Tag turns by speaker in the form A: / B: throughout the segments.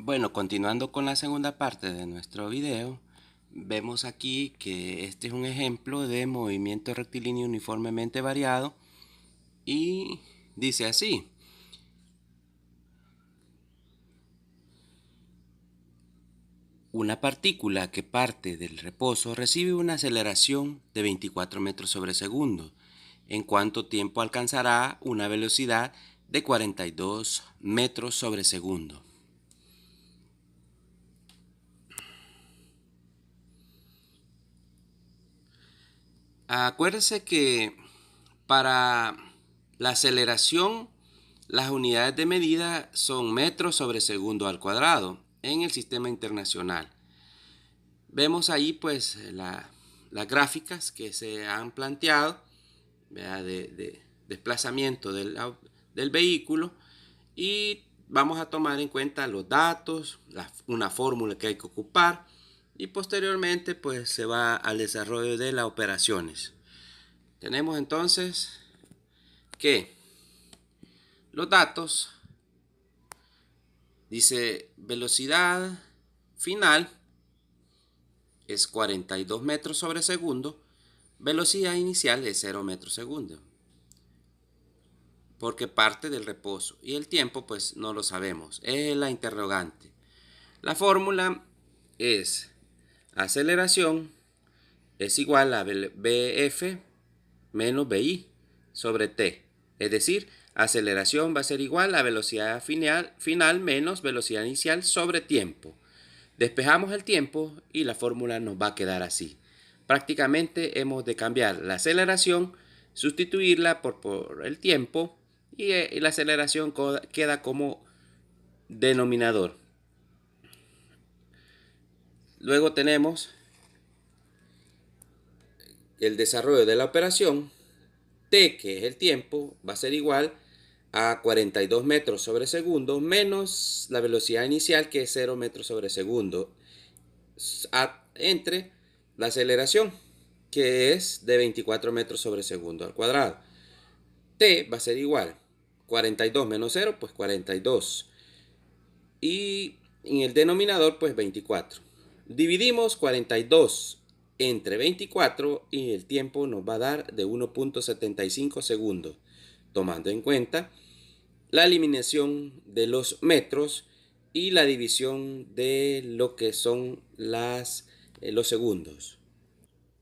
A: Bueno, continuando con la segunda parte de nuestro video, vemos aquí que este es un ejemplo de movimiento rectilíneo uniformemente variado y dice así: una partícula que parte del reposo recibe una aceleración de 24 metros sobre segundo. ¿En cuánto tiempo alcanzará una velocidad de 42 metros sobre segundo? Acuérdese que para la aceleración las unidades de medida son metros sobre segundo al cuadrado en el sistema internacional. Vemos ahí pues las gráficas que se han planteado, ¿verdad?, de desplazamiento del vehículo, y vamos a tomar en cuenta los datos, una fórmula que hay que ocupar, y posteriormente pues se va al desarrollo de las operaciones. Tenemos entonces que los datos, dice velocidad final es 42 metros sobre segundo, velocidad inicial es 0 metros segundo, porque parte del reposo, y el tiempo pues no lo sabemos, es la interrogante. La fórmula es aceleración es igual a BF menos BI sobre T. Es decir, aceleración va a ser igual a velocidad final menos velocidad inicial sobre tiempo. Despejamos el tiempo y la fórmula nos va a quedar así. Prácticamente hemos de cambiar la aceleración, sustituirla por el tiempo, y la aceleración queda como denominador. Luego tenemos el desarrollo de la operación. T, que es el tiempo, va a ser igual a 42 metros sobre segundo menos la velocidad inicial, que es 0 metros sobre segundo, entre la aceleración, que es de 24 metros sobre segundo al cuadrado. T va a ser igual 42 menos 0, pues 42. Y en el denominador, pues 24. Dividimos 42 entre 24 y el tiempo nos va a dar de 1.75 segundos, tomando en cuenta la eliminación de los metros y la división de lo que son los segundos.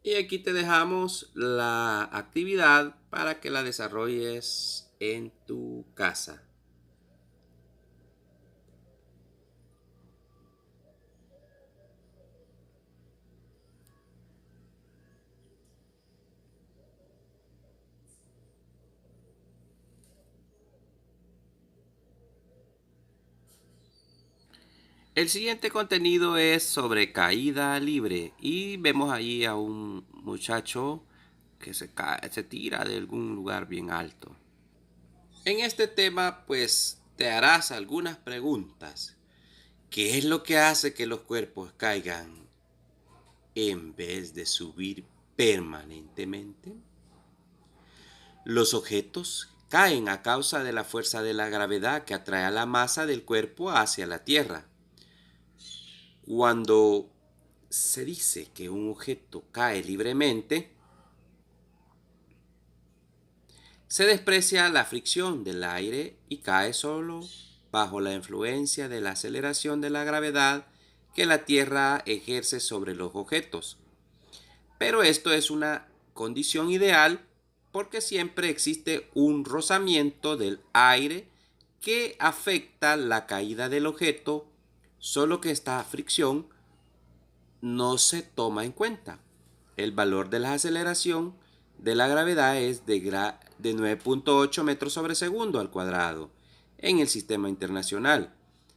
A: Y aquí te dejamos la actividad para que la desarrolles en tu casa. El siguiente contenido es sobre caída libre, y vemos ahí a un muchacho que se tira de algún lugar bien alto. En este tema pues te harás algunas preguntas. ¿Qué es lo que hace que los cuerpos caigan en vez de subir permanentemente? Los objetos caen a causa de la fuerza de la gravedad que atrae a la masa del cuerpo hacia la Tierra. Cuando se dice que un objeto cae libremente, se desprecia la fricción del aire y cae solo bajo la influencia de la aceleración de la gravedad que la Tierra ejerce sobre los objetos. Pero esto es una condición ideal porque siempre existe un rozamiento del aire que afecta la caída del objeto, solo que esta fricción no se toma en cuenta. El valor de la aceleración de la gravedad es de 9.8 metros sobre segundo al cuadrado en el sistema internacional,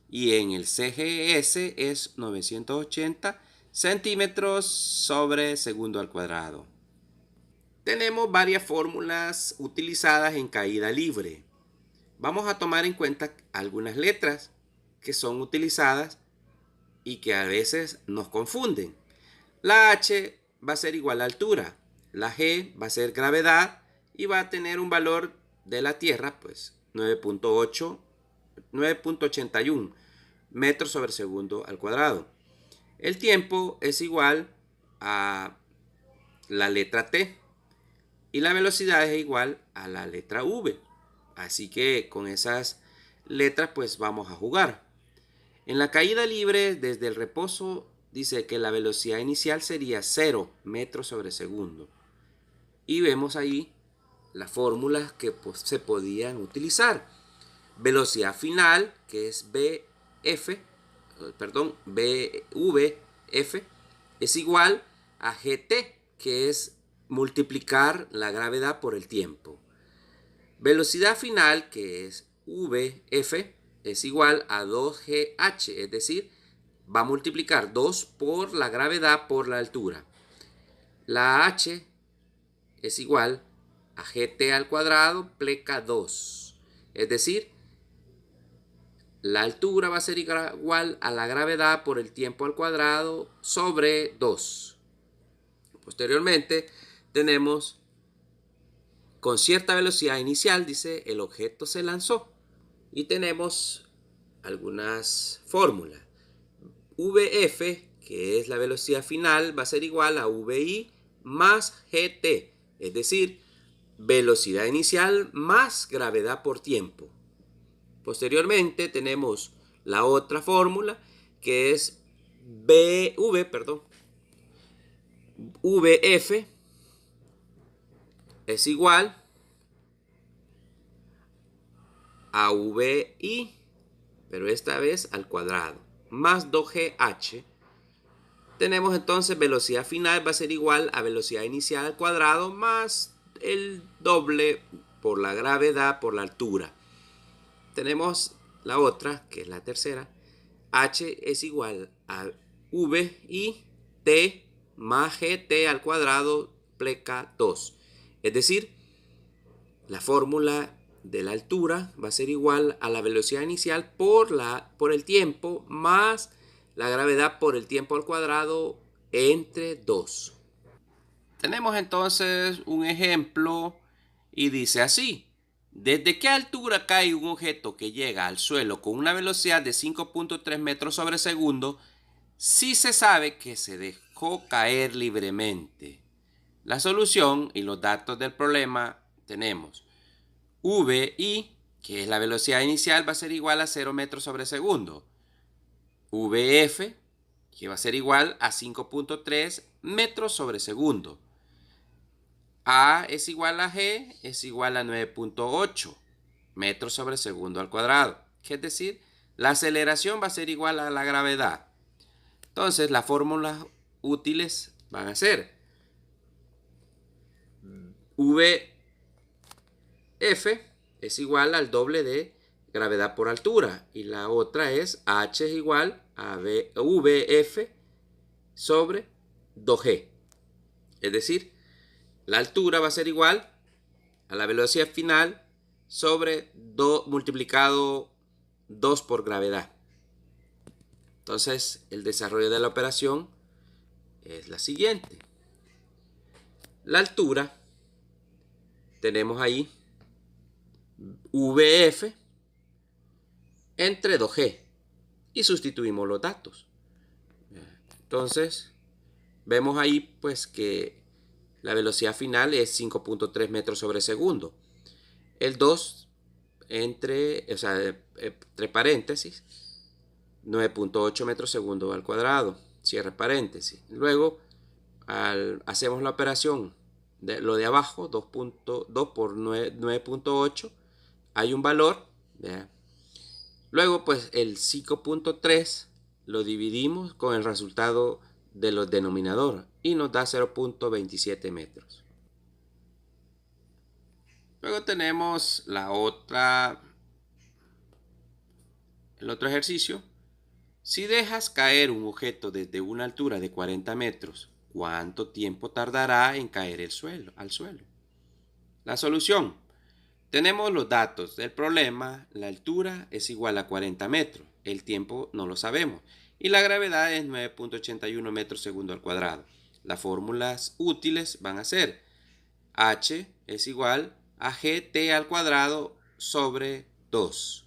A: y en el CGS es 980 centímetros sobre segundo al cuadrado. Tenemos varias fórmulas utilizadas en caída libre. Vamos a tomar en cuenta algunas letras que son utilizadas y que a veces nos confunden. La H va a ser igual a altura, la G va a ser gravedad y va a tener un valor de la Tierra, pues 9.81. metros sobre segundo al cuadrado. El tiempo es igual a la letra T y la velocidad es igual a la letra V. Así que con esas letras pues vamos a jugar. En la caída libre desde el reposo dice que la velocidad inicial sería 0 metros sobre segundo. Y vemos ahí las fórmulas que pues, se podían utilizar. Velocidad final, que es BVF, es igual a GT, que es multiplicar la gravedad por el tiempo. Velocidad final, que es VF, es igual a 2GH, es decir, va a multiplicar 2 por la gravedad por la altura. La H es igual a GT al cuadrado pleca 2. Es decir, la altura va a ser igual a la gravedad por el tiempo al cuadrado sobre 2. Posteriormente tenemos con cierta velocidad inicial, dice, el objeto se lanzó. Y tenemos algunas fórmulas. VF, que es la velocidad final, va a ser igual a VI más GT. Es decir, velocidad inicial más gravedad por tiempo. Posteriormente tenemos la otra fórmula que es VF es igual a VI, pero esta vez al cuadrado, más 2GH. Tenemos entonces velocidad final va a ser igual a velocidad inicial al cuadrado más el doble por la gravedad por la altura. Tenemos la otra, que es la tercera. H es igual a VI T más GT al cuadrado pleca 2. Es decir, la fórmula de la altura va a ser igual a la velocidad inicial por el tiempo más la gravedad por el tiempo al cuadrado entre 2. Tenemos entonces un ejemplo y dice así. ¿Desde qué altura cae un objeto que llega al suelo con una velocidad de 5.3 metros sobre segundo si se sabe que se dejó caer libremente? La solución y los datos del problema tenemos VI, que es la velocidad inicial, va a ser igual a 0 metros sobre segundo. VF, que va a ser igual a 5.3 metros sobre segundo. A es igual a G, es igual a 9.8 metros sobre segundo al cuadrado. Que es decir, la aceleración va a ser igual a la gravedad. Entonces, las fórmulas útiles van a ser VF es igual al doble de gravedad por altura. Y la otra es H es igual a VF sobre 2G. Es decir, la altura va a ser igual a la velocidad final sobre 2 multiplicado 2 por gravedad. Entonces, el desarrollo de la operación es la siguiente. La altura, tenemos ahí VF entre 2G y sustituimos los datos. Entonces, vemos ahí pues que la velocidad final es 5.3 metros sobre segundo. El 2 entre paréntesis, 9.8 metros segundo al cuadrado, cierre paréntesis. Luego, hacemos la operación de lo de abajo, 2 por 9.8, hay un valor. ¿Ya? Luego, pues el 5.3 lo dividimos con el resultado de los denominadores y nos da 0.27 metros. Luego tenemos el otro ejercicio. Si dejas caer un objeto desde una altura de 40 metros, ¿cuánto tiempo tardará en caer al suelo? La solución. Tenemos los datos del problema. La altura es igual a 40 metros. El tiempo no lo sabemos. Y la gravedad es 9.81 metros segundo al cuadrado. Las fórmulas útiles van a ser H es igual a GT al cuadrado sobre 2.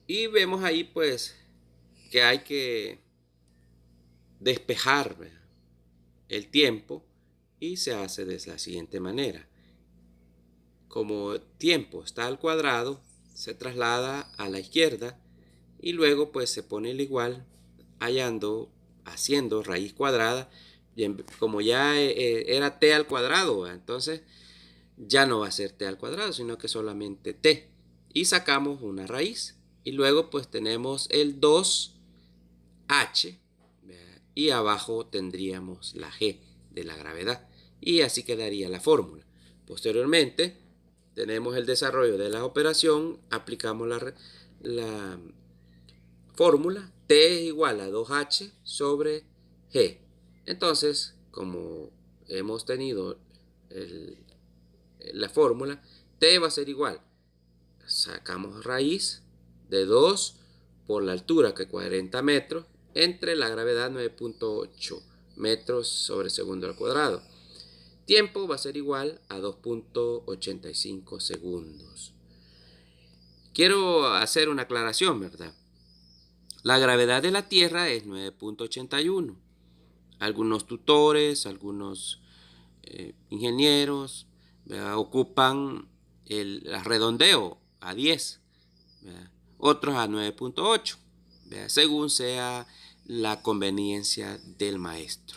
A: Y vemos ahí pues que hay que despejar, ¿verdad?, el tiempo, y se hace de la siguiente manera. Como tiempo está al cuadrado, se traslada a la izquierda y luego pues se pone el igual haciendo raíz cuadrada. Y como ya era t al cuadrado, ¿verdad?, entonces ya no va a ser t al cuadrado, sino que solamente t. Y sacamos una raíz. Y luego pues tenemos el 2h, ¿verdad?, y abajo tendríamos la g de la gravedad. Y así quedaría la fórmula. Posteriormente tenemos el desarrollo de la operación, aplicamos la fórmula, t es igual a 2h sobre g. Entonces, como hemos tenido la fórmula, t va a ser igual. Sacamos raíz de 2 por la altura, que es 40 metros, entre la gravedad 9.8 metros sobre segundo al cuadrado. Tiempo va a ser igual a 2.85 segundos. Quiero hacer una aclaración, ¿verdad? La gravedad de la Tierra es 9.81. Algunos tutores, algunos ingenieros, ¿verdad?, ocupan el redondeo a 10, ¿verdad?, otros a 9.8, según sea la conveniencia del maestro.